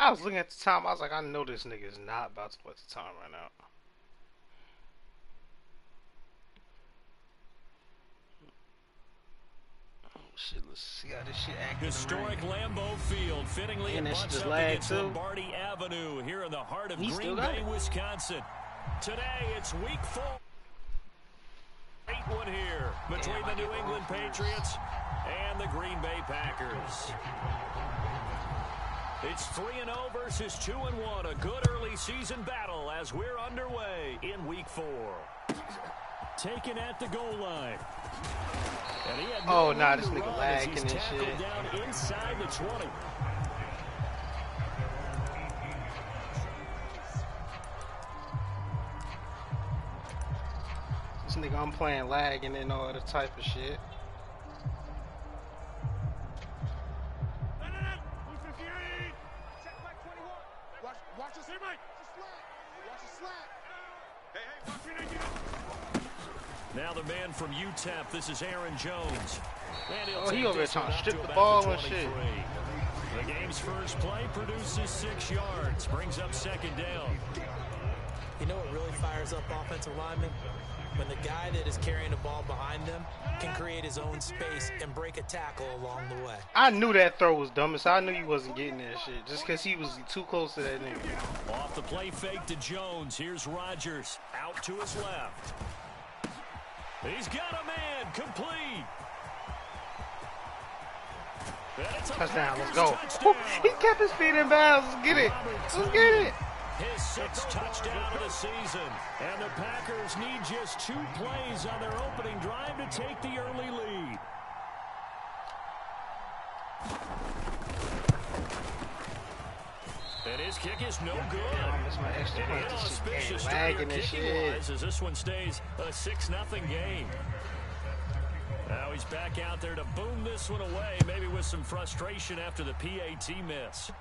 I was looking at the time. I was like, I know this nigga is not about to put the time right now. Oh shit, let's see how this shit acting. Historic Lambeau Field, fittingly it butts up against Lombardi Avenue here in the heart of Green Bay, Wisconsin. Today it's week 4. 8-1 here between the New England Patriots and the Green Bay Packers. It's 3-0 versus 2-1. A good early season battle as we're underway in week 4. Taken at the goal line. And he had no this nigga lagging and shit. Down inside the 20. This nigga, I'm playing lagging and all the type of shit. Now the man from UTEP, this is Aaron Jones. He over there trying to strip the ball and shit. The game's first play produces 6 yards, brings up 2nd down. You know what really fires up offensive linemen? When the guy that is carrying the ball behind them can create his own space and break a tackle along the way. I knew that throw was dumb, so I knew he wasn't getting that shit just because he was too close to that nigga. Off the play fake to Jones. Here's Rodgers out to his left. He's got a man complete. Touchdown, let's go. He kept his feet in bounds. Let's get it. Let's get it. His 6th touchdown of the season. And the Packers need just 2 plays on their opening drive to take the early lead. And his kick is no good. And inauspicious starter kicking-wise as this one stays a 6-0 game. Now he's back out there to boom this one away, maybe with some frustration after the PAT miss.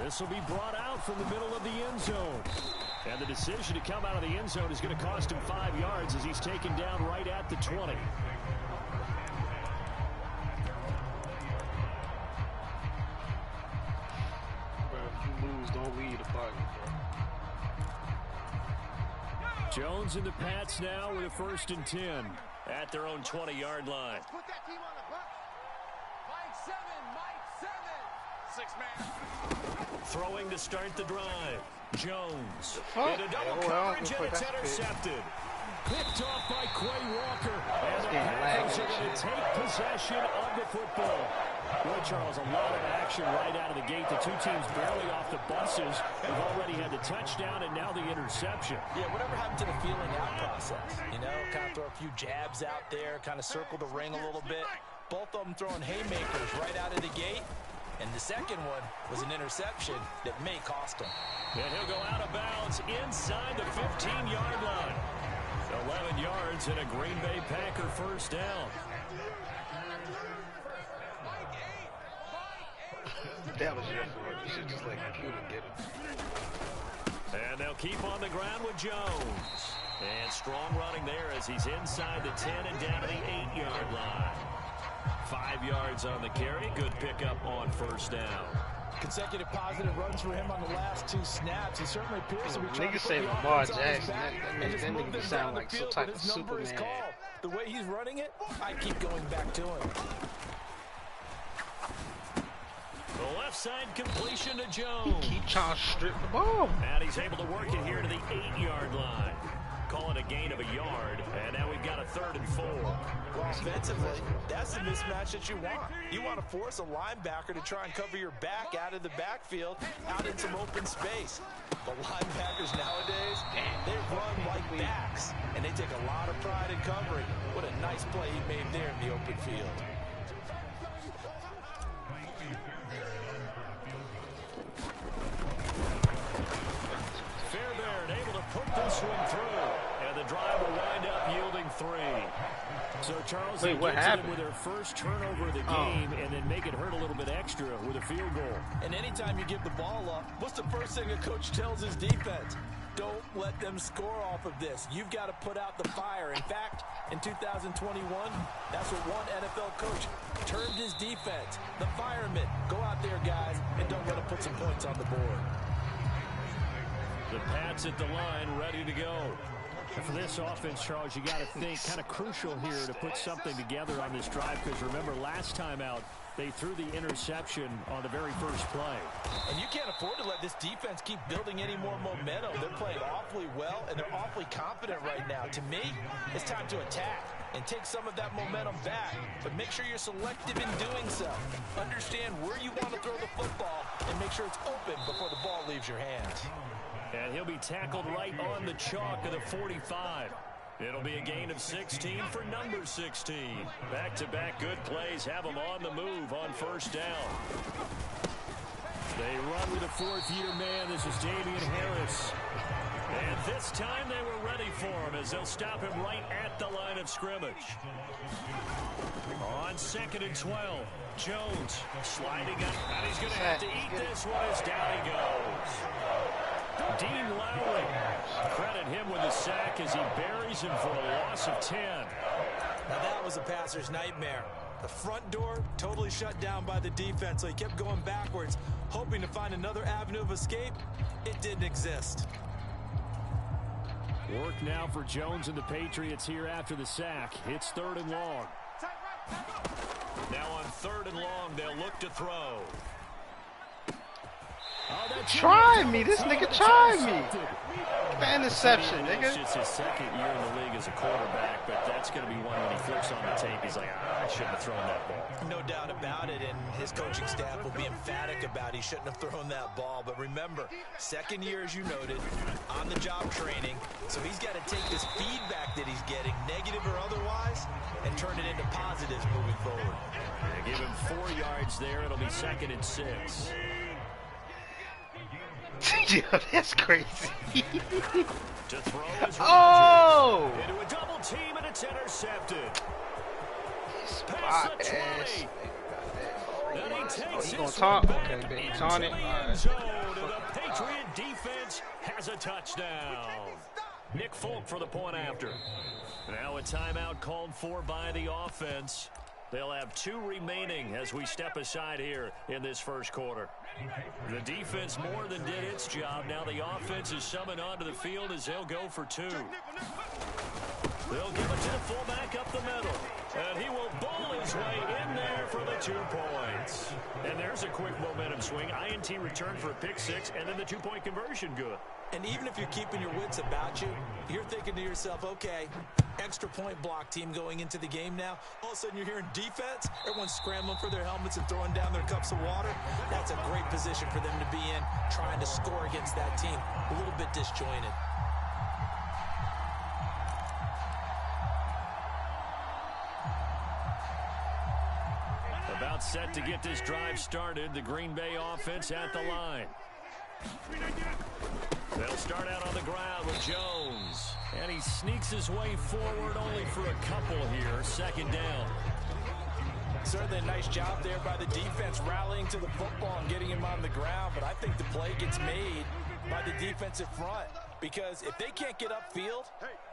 This will be brought out from the middle of the end zone. And the decision to come out of the end zone is going to cost him 5 yards as he's taken down right at the 20. Don't lead the party, bro. Jones and the Pats now with a 1st and 10 at their own 20-yard line. Put that team on the bus. Mike 7. 6 man. Throwing to start the drive. Jones. Into double coverage and it's intercepted. Picked off by Quay Walker. And the Packers are going to take possession of the football. Boy, Charles, a lot of action right out of the gate. The 2 teams barely off the buses. They've already had the touchdown and now the interception. Yeah, whatever happened to the feeling out process? You know, kind of throw a few jabs out there, kind of circle the ring a little bit. Both of them throwing haymakers right out of the gate. And the second one was an interception that may cost him. And he'll go out of bounds inside the 15-yard line. 11 yards and a Green Bay Packer 1st down. That was your fault. You should just let computer get it. And they'll keep on the ground with Jones. And strong running there as he's inside the 10 and down to the 8-yard line. 5 yards on the carry. Good pickup on 1st down. Consecutive positive runs for him on the last 2 snaps. He certainly appears to be trying niggas to say Lamar Jackson. That nigga sound like some type of Superman. The way he's running it, I keep going back to him. The left side completion to Jones. He keep trying to strip the ball. And he's able to work it here to the 8-yard line. Call it a gain of a yard. And now we've got a 3rd and 4. Well, offensively, that's the mismatch that you want. You want to force a linebacker to try and cover your back out of the backfield, out in some open space. The linebackers nowadays, they run like backs, and they take a lot of pride in covering. What a nice play he made there in the open field. Fairbairn able to put this one through, and the drive will wind up yielding 3. So Charles, wait, what happened? With their first turnover of the game, and then make it hurt a little bit extra with a field goal. And anytime you give the ball up, what's the first thing a coach tells his defense? Don't let them score off of this. You've got to put out the fire. In fact, in 2021, that's what one NFL coach termed his defense. The firemen. Go out there, guys, and don't let them put some points on the board. The Pats at the line, ready to go. And for this offense, Charles, you got to think kind of crucial here to put something together on this drive, because remember last time out, they threw the interception on the very first play. And you can't afford to let this defense keep building any more momentum. They're playing awfully well, and they're awfully confident right now. To me, it's time to attack and take some of that momentum back. But make sure you're selective in doing so. Understand where you want to throw the football and make sure it's open before the ball leaves your hands. And he'll be tackled right on the chalk of the 45. It'll be a gain of 16 for number 16. Back-to-back good plays have them on the move on first down. They run with a fourth-year man. This is Damian Harris. And this time they were ready for him as they'll stop him right at the line of scrimmage. On 2nd and 12, Jones sliding up. And he's going to have to eat this one as down he goes. Dean Lowry, credit him with a sack as he buries him for a loss of 10. Now that was a passer's nightmare. The front door totally shut down by the defense, so he kept going backwards, hoping to find another avenue of escape. It didn't exist. Work now for Jones and the Patriots here after the sack. It's 3rd and long. Now on 3rd and long, they'll look to throw. Try me, this nigga tried me. The interception, nigga. It's his 2nd year in the league as a quarterback, but that's going to be one when he flips on the tape. He's like, I shouldn't have thrown that ball. No doubt about it, and his coaching staff will be emphatic about he shouldn't have thrown that ball. But remember, 2nd year, as you noted, on-the-job training, so he's got to take this feedback that he's getting, negative or otherwise, and turn it into positives moving forward. They give him 4 yards there. It'll be 2nd and 6. Yo, that's crazy. To throw is oh! Into a double team, and it's intercepted. Spot Past the 20. Then he takes gonna his taunt? back Okay, but he into taunted. the All end right. zone, and the Patriot defense has a touchdown. Nick Folk for the point after. Now a timeout called for by the offense. They'll have 2 remaining as we step aside here in this first quarter. The defense more than did its job. Now the offense is summoned onto the field as they'll go for 2. They'll give it to the fullback up the middle. And he will bowl his way in there for the 2 points. And there's a quick momentum swing. INT return for a pick 6, and then the 2-point conversion good. And even if you're keeping your wits about you, you're thinking to yourself, okay, extra point block team going into the game now. All of a sudden you're hearing defense. Everyone's scrambling for their helmets and throwing down their cups of water. That's a great position for them to be in, trying to score against that team. A little bit disjointed. About set to get this drive started. The Green Bay offense at the line. They'll start out on the ground with Jones. And he sneaks his way forward only for a couple here. 2nd down. Certainly a nice job there by the defense rallying to the football and getting him on the ground. But I think the play gets made by the defensive front. Because if they can't get upfield,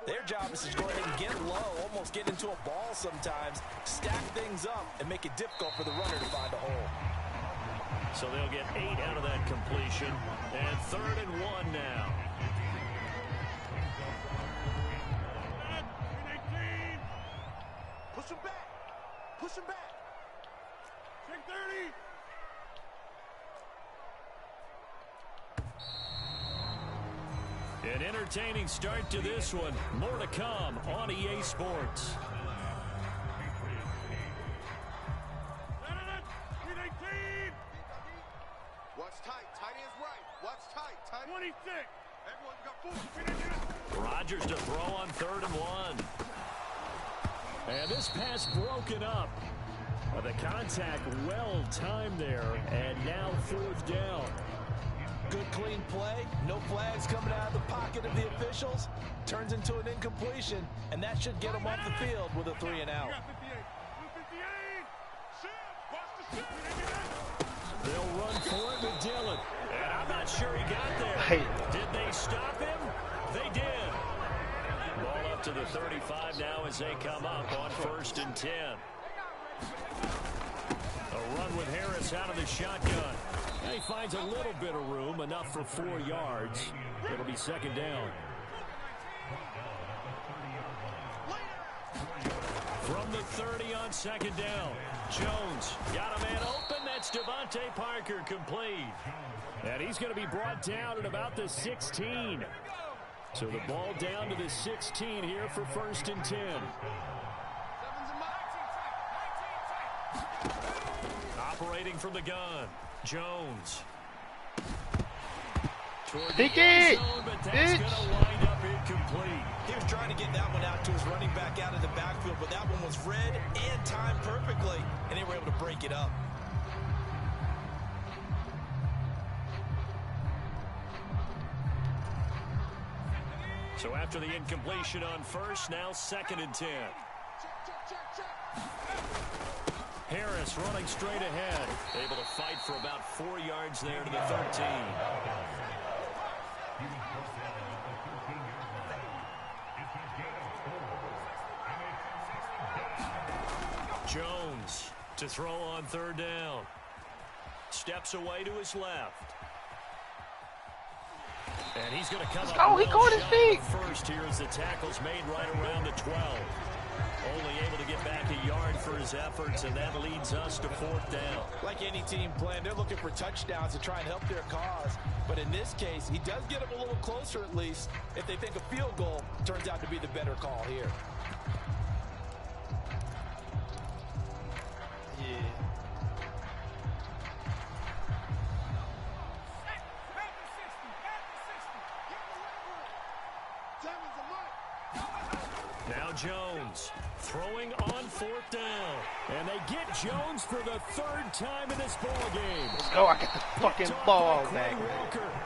their job is to go ahead and get low, almost get into a ball sometimes, stack things up, and make it difficult for the runner to find a hole. So they'll get 8 out of that completion. And 3rd and 1 now. Push him back. Push him back. Take 30. An entertaining start to this one. More to come on EA Sports. What's tight? Tight ends right. What's tight? Tight 26. Everyone's got 4. Rodgers to throw on 3rd and 1. And this pass broken up. The contact well timed there. And now 4th down. Good clean play. No flags coming out of the pocket of the officials. Turns into an incompletion. And that should get them off the field with a 3 and out. They'll run for it with Dillon. And I'm not sure he got there. Hey. Did they stop him? They did. Ball up to the 35 now as they come up on 1st and 10. A run with Harris out of the shotgun. And he finds a little bit of room, enough for 4 yards. It'll be 2nd down. From the 30 on 2nd down. Jones got a man open. That's Devontae Parker, complete. And he's going to be brought down at about the 16. So the ball down to the 16 here for 1st and 10. Operating from the gun, Jones. Pick it! But that's going to wind up incomplete. He was trying to get that one out to his running back out of the backfield, but that one was read and timed perfectly, and they were able to break it up. So after the incompletion on 1st, now 2nd and 10. Harris running straight ahead. Able to fight for about 4 yards there to the 13. Jones to throw on 3rd down. Steps away to his left. And he's going to come up. Oh, he caught his feet. First here as the tackle's made right around the 12. Only able to get back a yard for his efforts, and that leads us to 4th down. Like any team playing, they're looking for touchdowns to try and help their cause. But in this case, he does get them a little closer at least if they think a field goal turns out to be the better call here. Now Jones throwing on 4th down. And they get Jones for the 3rd time in this ball game. Let's go. I get the fucking ball back.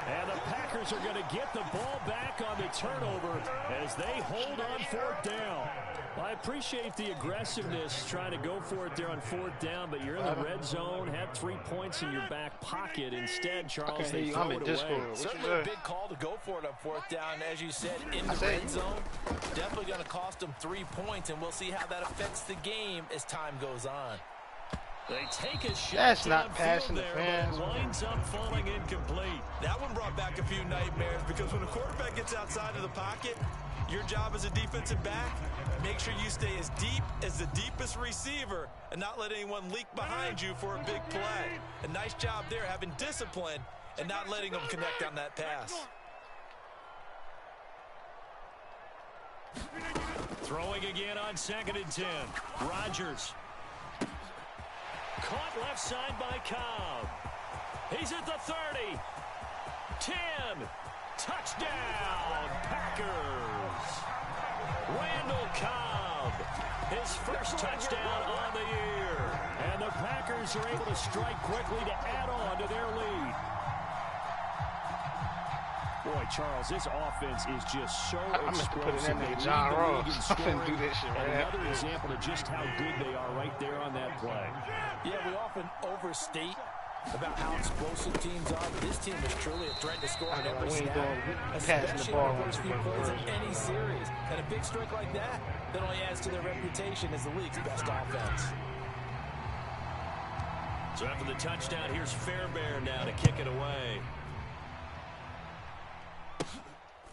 And the Packers are going to get the ball back on the turnover as they hold on 4th down. I appreciate the aggressiveness trying to go for it there on 4th down, but you're in the red zone, had 3 points in your back pocket. Instead, Charles, they throw it away. Certainly a big call to go for it on 4th down. As you said, in the red zone, definitely going to cost them 3 points, and we'll see how that affects the game as time goes on. They take a shot. That's not passing the there, fans. but winds up falling incomplete. That one brought back a few nightmares because when the quarterback gets outside of the pocket, your job as a defensive back, make sure you stay as deep as the deepest receiver and not let anyone leak behind you for a big play. A nice job there, having discipline and not letting them connect on that pass. Throwing again on 2nd and 10. Rodgers. Caught left side by Cobb. He's at the 30. 10. Touchdown, Packers. Randall Cobb, his first touchdown on the year. And the Packers are able to strike quickly to add on to their lead. Boy, Charles, this offense is just so explosive. I'm put John Ross. I couldn't do this shit right Another example of just how good they are right there on that play. Yeah, we often overstate about how explosive teams are, but this team is truly a threat to score on every snap, especially in the first few plays of any series. And a big strike like that only adds to their reputation as the league's best offense. So after the touchdown, here's Fairbairn now to kick it away.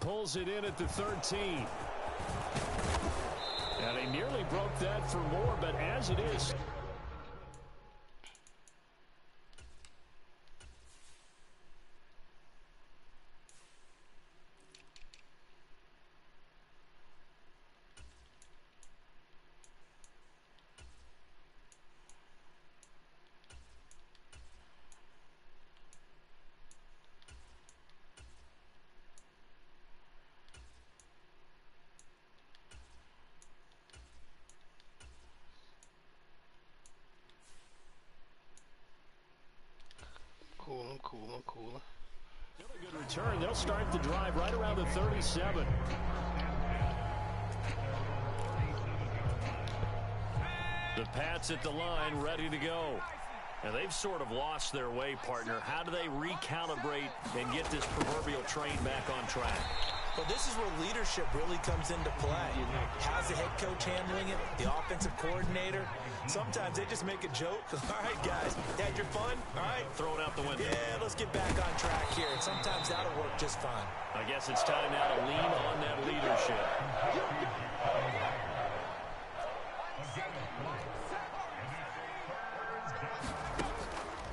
Pulls it in at the 13. And they nearly broke that for more, but as it is... I'm cool. Really good return. They'll start the drive right around the 37. The Pats at the line, ready to go. And they've sort of lost their way, partner. How do they recalibrate and get this proverbial train back on track? But this is where leadership really comes into play. How's the head coach handling it? The offensive coordinator? Sometimes they just make a joke. All right, guys, had your fun? All right, throw it out the window. Yeah, let's get back on track here. And sometimes that'll work just fine. I guess it's time now to lean on that leadership.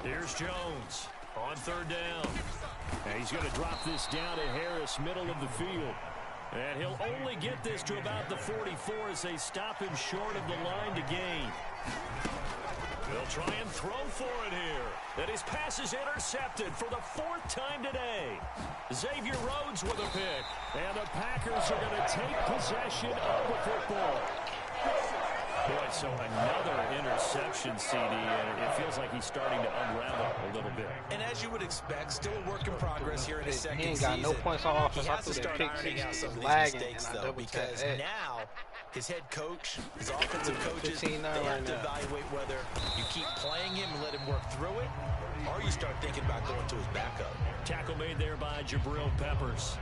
Here's Jones on third down. And he's going to drop this down to Harris, middle of the field. And he'll only get this to about the 44 as they stop him short of the line to gain. They'll try and throw for it here. And his pass is intercepted for the 4th time today. Xavier Rhodes with a pick. And the Packers are going to take possession of the football. Boy, so another interception, CD, and it feels like he's starting to unravel a little bit. And as you would expect, still a work in progress here in his second season. He ain't got no points on offense. He has to start ironing out some of these mistakes, though, because now his head coach, his offensive coaches, they have to evaluate whether you keep playing him and let him work through it, or you start thinking about going to his backup. Tackle made there by Jabril Peppers.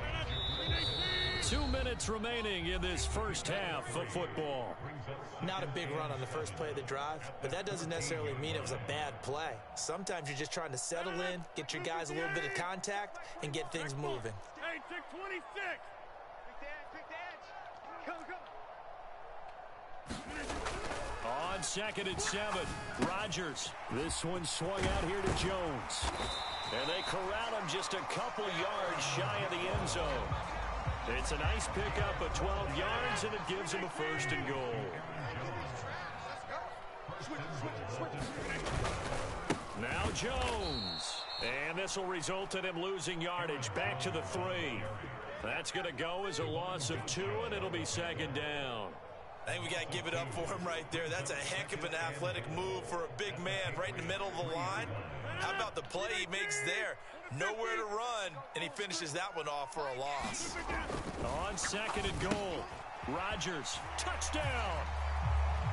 2 minutes remaining in this first half of football. Not a big run on the first play of the drive, but that doesn't necessarily mean it was a bad play. Sometimes you're just trying to settle in, get your guys a little bit of contact, and get things moving. Hey, 626. Pick the edge. Go. On 2nd and 7, Rodgers. This one swung out here to Jones. And they corral him just a couple yards shy of the end zone. It's a nice pickup of 12 yards, and it gives him a 1st and goal. Now Jones. And this will result in him losing yardage back to the 3. That's going to go as a loss of 2, and it'll be 2nd down. I think we got to give it up for him right there. That's a heck of an athletic move for a big man right in the middle of the line. How about the play he makes there? Nowhere to run, and he finishes that one off for a loss. On 2nd and goal, Rodgers, touchdown.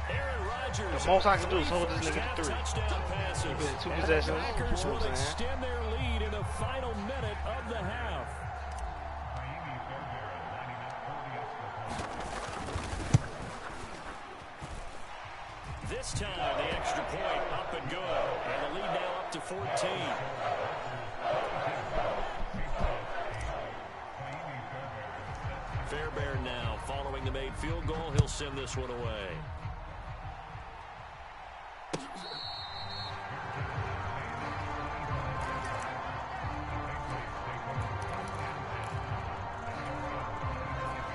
Aaron Rodgers. The most I can do is hold this nigga to 3. Touchdown passes. Two and possessions. the Packers will extend their lead in the final minute of the half. This time, the extra point up and good. And the lead now up to 14. Fairbairn now following the made field goal. He'll send this one away.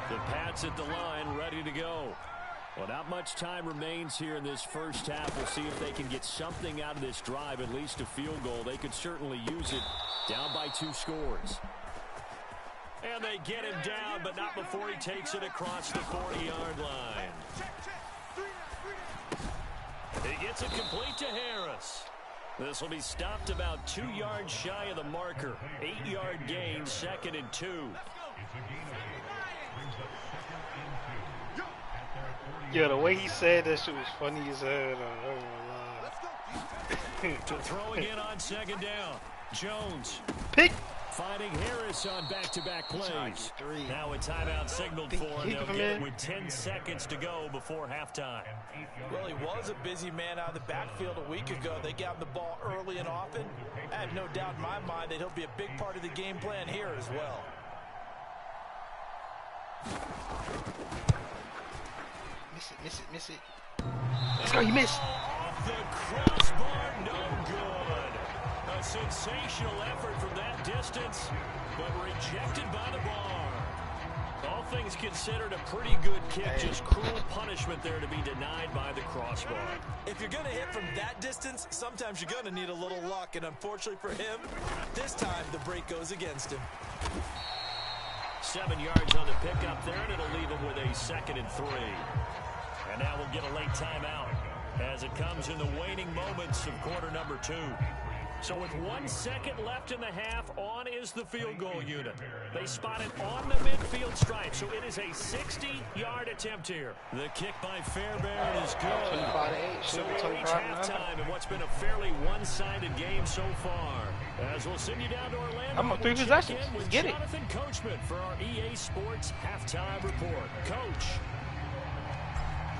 The Pats at the line, ready to go. Well, not much time remains here in this first half. We'll see if they can get something out of this drive, at least a field goal. They could certainly use it. Down by 2 scores. And they get him down, but not before he takes it across the 40-yard line. He gets it complete to Harris. This will be stopped about 2 yards shy of the marker. 8-yard gain, 2nd and 2. Yeah, the way he said that shit was funny as hell. To throw again on 2nd down. Jones. Pick. Finding Harris on back-to-back plays. Now a timeout signaled for him. They'll get it with 10 seconds to go before halftime. Well, he was a busy man out of the backfield a week ago. They got him the ball early and often. I have no doubt in my mind that he'll be a big part of the game plan here as well. Miss it. Let's go, you missed. Off the crossbar, no good. A sensational effort from that distance, but rejected by the bar. All things considered, a pretty good kick. Just cruel punishment there to be denied by the crossbar. If you're going to hit from that distance, sometimes you're going to need a little luck. And unfortunately for him, this time the break goes against him. 7 yards on the pickup there, and it'll leave him with a 2nd and 3. And now we'll get a late timeout as it comes in the waning moments of quarter number 2. So with 1 second left in the half, on is the field goal unit. They spot it on the midfield stripe, so it is a 60-yard attempt here. The kick by Fairbairn is good. So we reach halftime in what's been a fairly one-sided game so far. As we'll send you down to Orlando, I'm on 3 possessions. Let's get it. Jonathan Coachman for our EA Sports halftime report. Coach.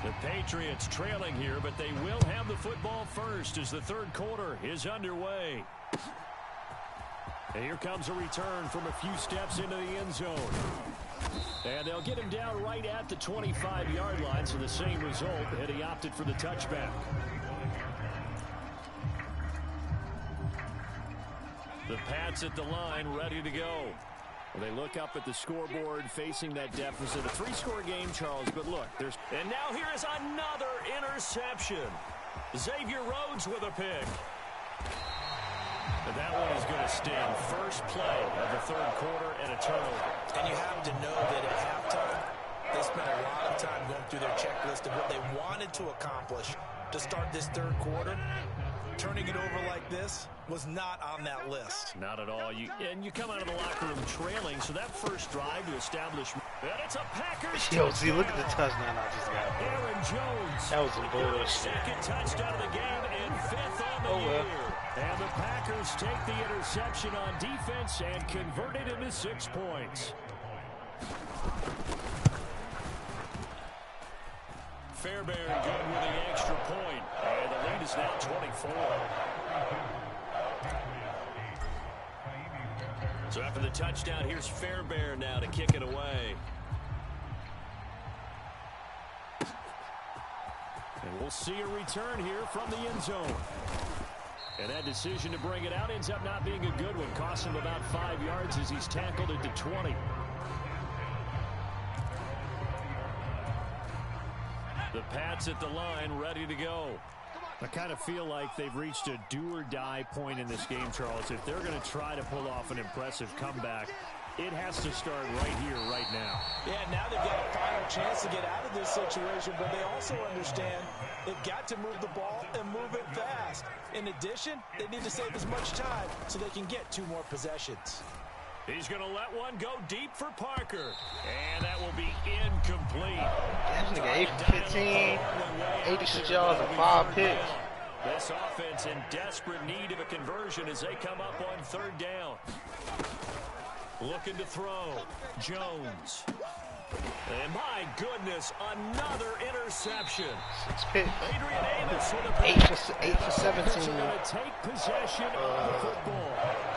The Patriots trailing here, but they will have the football first as the third quarter is underway. And here comes a return from a few steps into the end zone. And they'll get him down right at the 25-yard line, so the same result, and he opted for the touchback. The Pats at the line, ready to go. Well, they look up at the scoreboard, facing that deficit. A 3-score game, Charles, but look, there's... And now here is another interception. Xavier Rhodes with a pick. But that one is going to stand. First play of the third quarter and a turnover. And you have to know that at halftime, they spent a lot of time going through their checklist of what they wanted to accomplish to start this third quarter. Turning it over like this was not on that list. Not at all. You come out of the locker room trailing, so that first drive to establish... And it's a Packers Yo, see, look at the touchdown I just got. Aaron Jones. That was some bullshit. Second touchdown of the game and 5th on the year. And the Packers take the interception on defense and convert it into 6 points. Fairbairn good with the extra point. And the lead is now 24. So after the touchdown, here's Fairbairn now to kick it away. And we'll see a return here from the end zone. And that decision to bring it out ends up not being a good one. Costs him about 5 yards as he's tackled it to 20. The Pats at the line, ready to go. I kind of feel like they've reached a do-or-die point in this game, Charles. If they're going to try to pull off an impressive comeback, it has to start right here, right now. Yeah, now they've got a final chance to get out of this situation, but they also understand they've got to move the ball and move it fast. In addition, they need to save as much time so they can get 2 more possessions. He's going to let one go deep for Parker. And that will be incomplete. That nigga 8 for 15, 86 yards and 5 picks. This offense in desperate need of a conversion as they come up on 3rd down. Looking to throw. Jones. And my goodness, another interception. 6 picks. Adrian Amos with a pick. 8 for 17. Going to take possession of the football.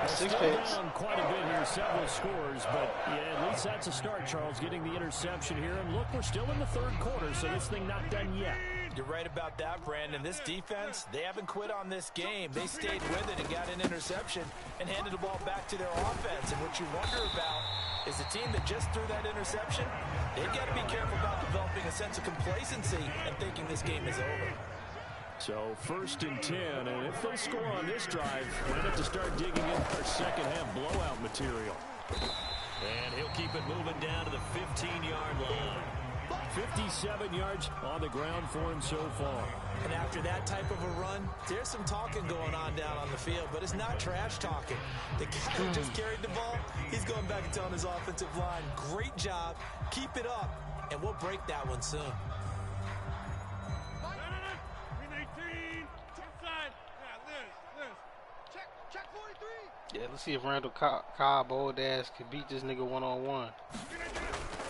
6 picks. Down quite a bit here, several scores, but yeah, at least that's a start, Charles, getting the interception here. And look, we're still in the third quarter, so this thing not done yet. You're right about that, Brandon. This defense, they haven't quit on this game. They stayed with it and got an interception and handed the ball back to their offense. And what you wonder about is the team that just threw that interception, they've got to be careful about developing a sense of complacency and thinking this game is over. So 1st and 10, and if they score on this drive, we're going to have to start digging in our second half blowout material. And he'll keep it moving down to the 15-yard line. 57 yards on the ground for him so far. And after that type of a run, there's some talking going on down on the field, but it's not trash talking. The guy who just carried the ball, he's going back and telling his offensive line, great job, keep it up, and we'll break that one soon. Yeah, let's see if Randall Cobb, old ass, can beat this nigga one-on-one.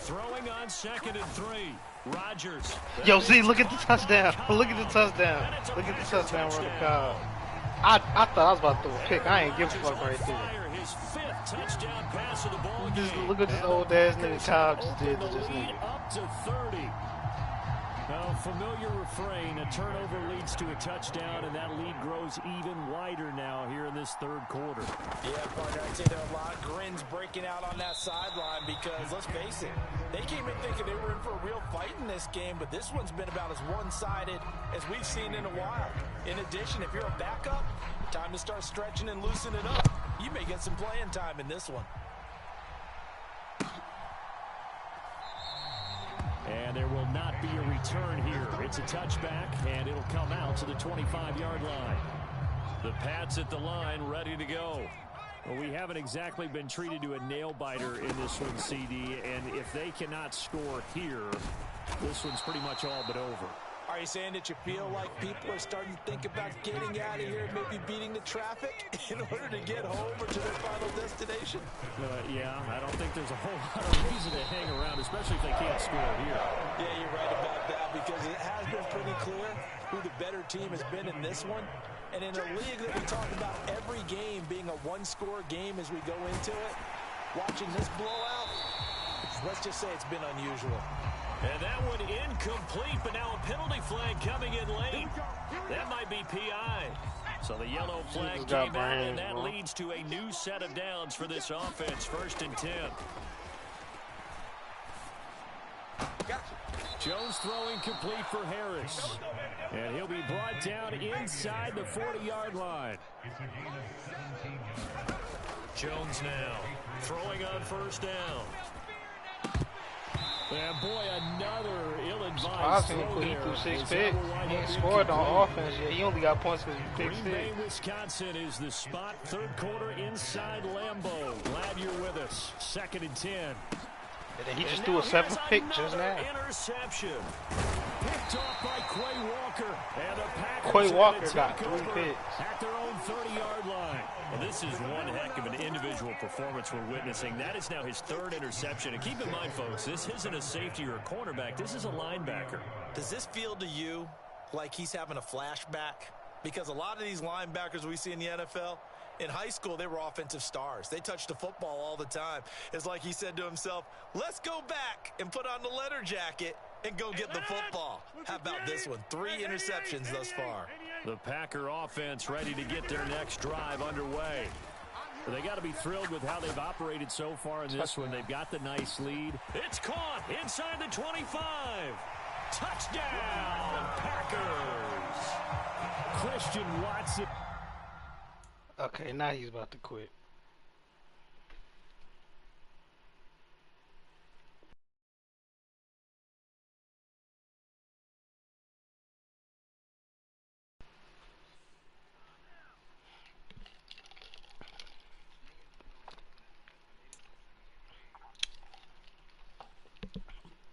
Throwing on 2nd and 3. Rodgers. Yo, see, look at the touchdown. Look at the touchdown. Look at the touchdown, Randall Cobb. I thought I was about to throw a pick. I ain't give a fuck right there. His 5th touchdown pass of the ball game. Look at this old ass nigga Cobb just did to this nigga. Up to 30. Now, familiar refrain, a turnover leads to a touchdown, and that lead grows even wider now here in this third quarter. Yeah, partner, I'd say there are a lot of grins breaking out on that sideline because, let's face it, they came in thinking they were in for a real fight in this game, but this one's been about as one-sided as we've seen in a while. In addition, if you're a backup, time to start stretching and loosening it up. You may get some playing time in this one. And there will not be a return here. It's a touchback, and it'll come out to the 25-yard line. The Pats at the line, ready to go. Well, we haven't exactly been treated to a nail-biter in this one, CD, and if they cannot score here, this one's pretty much all but over. Are you saying that you feel like people are starting to think about getting out of here and maybe beating the traffic in order to get home or to their final destination? Yeah, I don't think there's a whole lot of reason to hang around, especially if they can't score here. Yeah, you're right about that because it has been pretty clear who the better team has been in this one. And in a league that we talk about every game being a one-score game as we go into it, watching this blowout, let's just say it's been unusual. And that one incomplete, but now a penalty flag coming in late. That might be PI. So the yellow flag came out, and that leads to a new set of downs for this offense. 1st and 10. Jones throwing complete for Harris. And he'll be brought down inside the 40-yard line. Jones now throwing on 1st down. And boy, another ill-advised throw there. He threw 6 picks. He ain't scored on offense yet. He only got points because he picked 6. Green Bay, Wisconsin is the spot. 3rd quarter inside Lambeau. Glad you're with us. 2nd and 10. And then he just threw a 7th pick just now. Interception. Picked off by Quay Walker. And the Packers Quay Walker got 3 picks. At their own 30-yard line. Well, this is one heck of an individual performance we're witnessing. That is now his 3rd interception. And keep in mind, folks, this isn't a safety or a cornerback. This is a linebacker. Does this feel to you like he's having a flashback? Because a lot of these linebackers we see in the NFL, in high school, they were offensive stars. They touched the football all the time. It's like he said to himself, let's go back and put on the leather jacket and go get the football. How about this one? 3 interceptions thus far. The Packer offense ready to get their next drive underway. But they got to be thrilled with how they've operated so far in this one. They've got the nice lead. It's caught inside the 25. Touchdown, Packers. Christian Watson. Okay, now he's about to quit.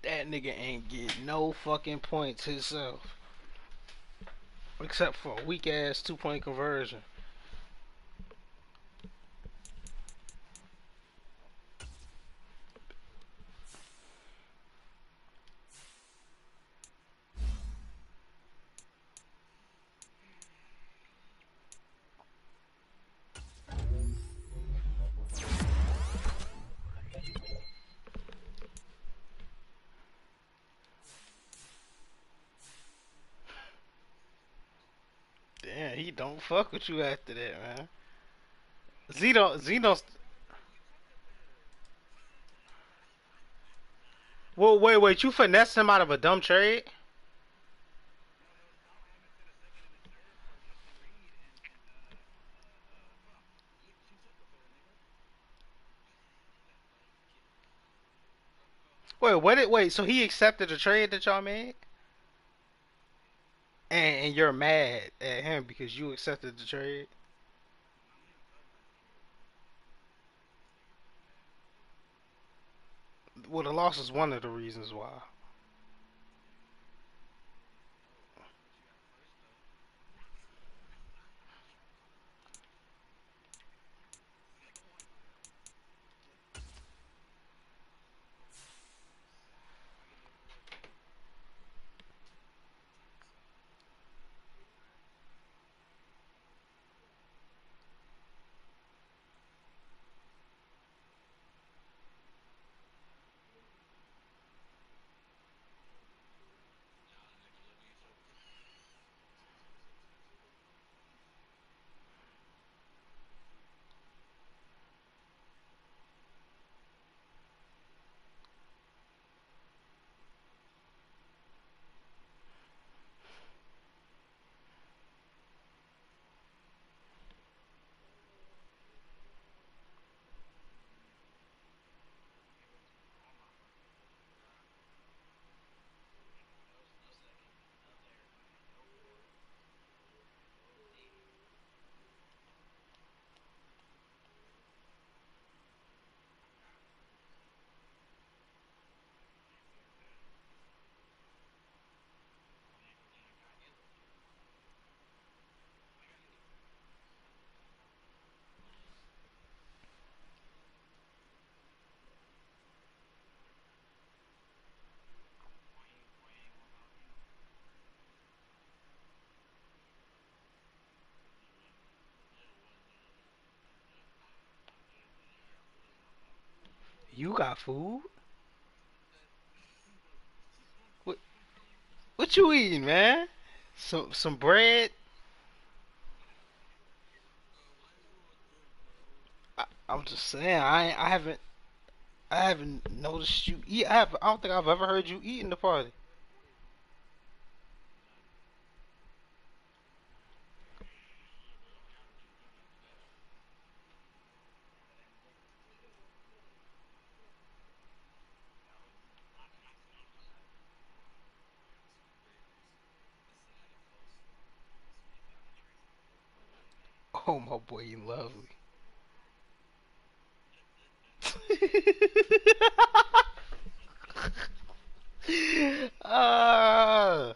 That nigga ain't getting no fucking points himself. Except for a weak ass 2-point conversion. Damn, he don't fuck with you after that, man. Zeno's. Well, wait, you finessed him out of a dumb trade? Wait, so he accepted the trade that y'all made? And you're mad at him because you accepted the trade? Well, the loss is one of the reasons why. You got food? What what you eating, man? Some bread? I'm just saying, I haven't noticed you eat. I don't think I've ever heard you eat in the party. Oh, my boy, you lovely. Ah.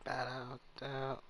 Bad out.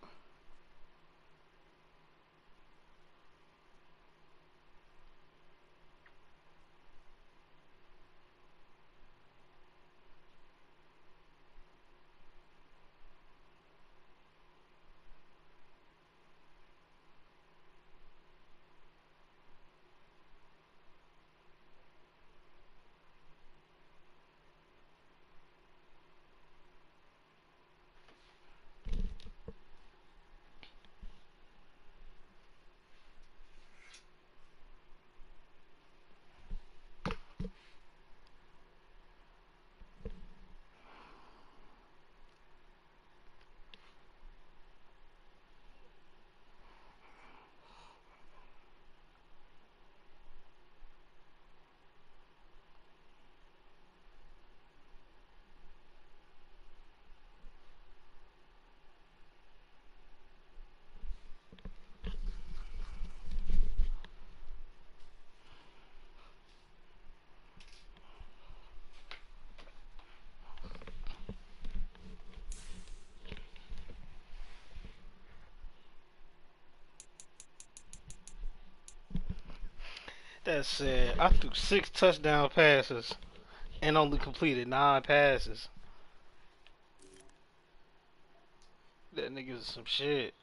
That's it. I threw 6 touchdown passes and only completed 9 passes. That nigga's some shit.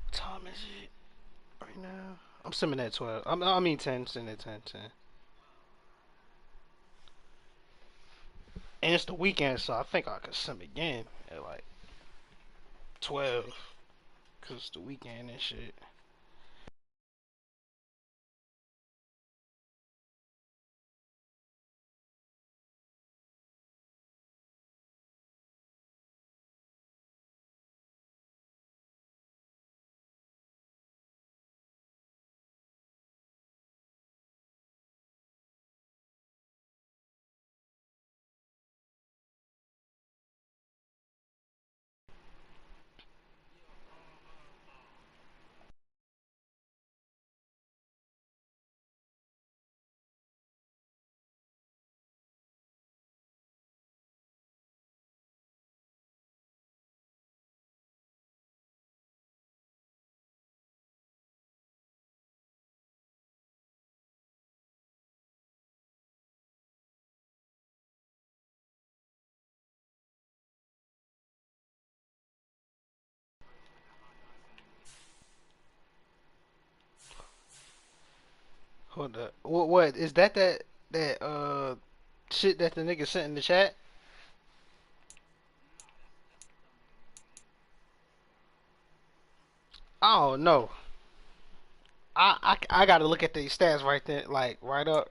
What time is it right now? I'm simming at 12. I mean 10. Sitting at 10. 10. And it's the weekend, so I think I could sim again at like 12. Cause it's the weekend and shit. Hold up. What is that? That shit that the nigga sent in the chat? I don't know. I gotta look at these stats right there, like right up,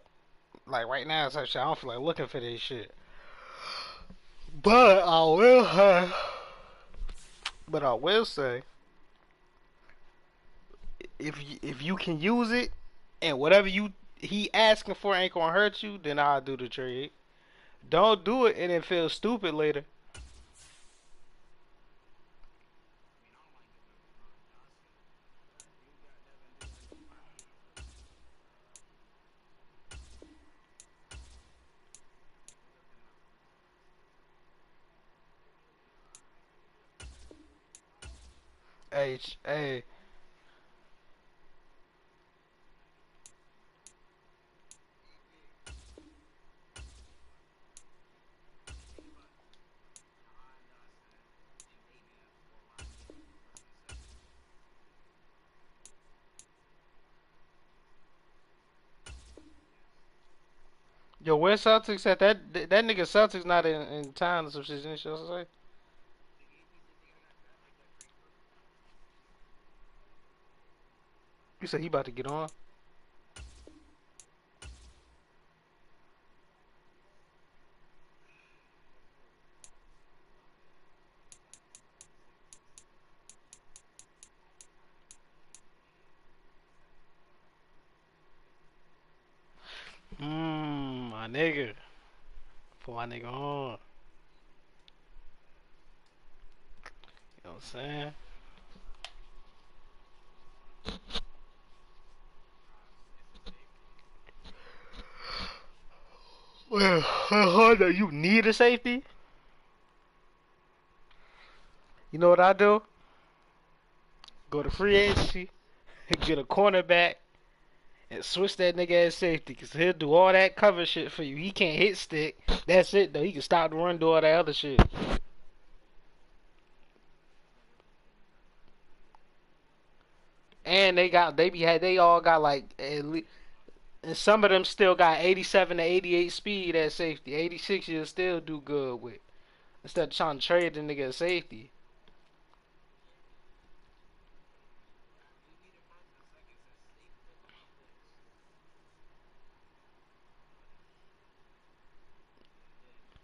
like right now. Type shit. I don't feel like looking for this shit. But I will have. But I will say, if you can use it, and whatever he asking for ain't gonna hurt you, then I'll do the trade. Don't do it and then feel stupid later. Hey, yo, where Celtics at? That nigga Celtics not in town or some shit. You know what I'm saying? You said he about to get on. My nigga. Put my nigga on. You know what I'm saying? Well, Honda, you need a safety? You know what I do? Go to free agency, get a cornerback, and switch that nigga as safety. Because he'll do all that cover shit for you. He can't hit stick. That's it, though. He can stop the run, do all that other shit. And they all got like at least, and some of them still got 87 to 88 speed at safety. 86 you'll still do good with. Instead of trying to trade the nigga at safety.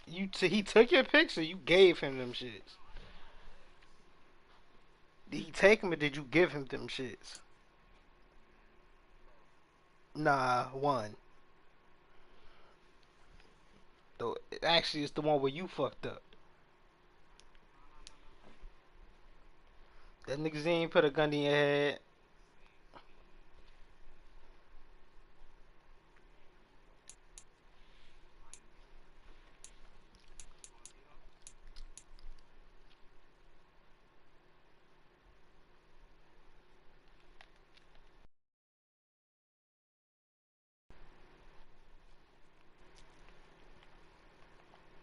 He took your picks or you gave him them shits? Did he take them or did you give him them shits? Nah, one. Though actually it's the one where you fucked up. That niggas ain't put a gun in your head.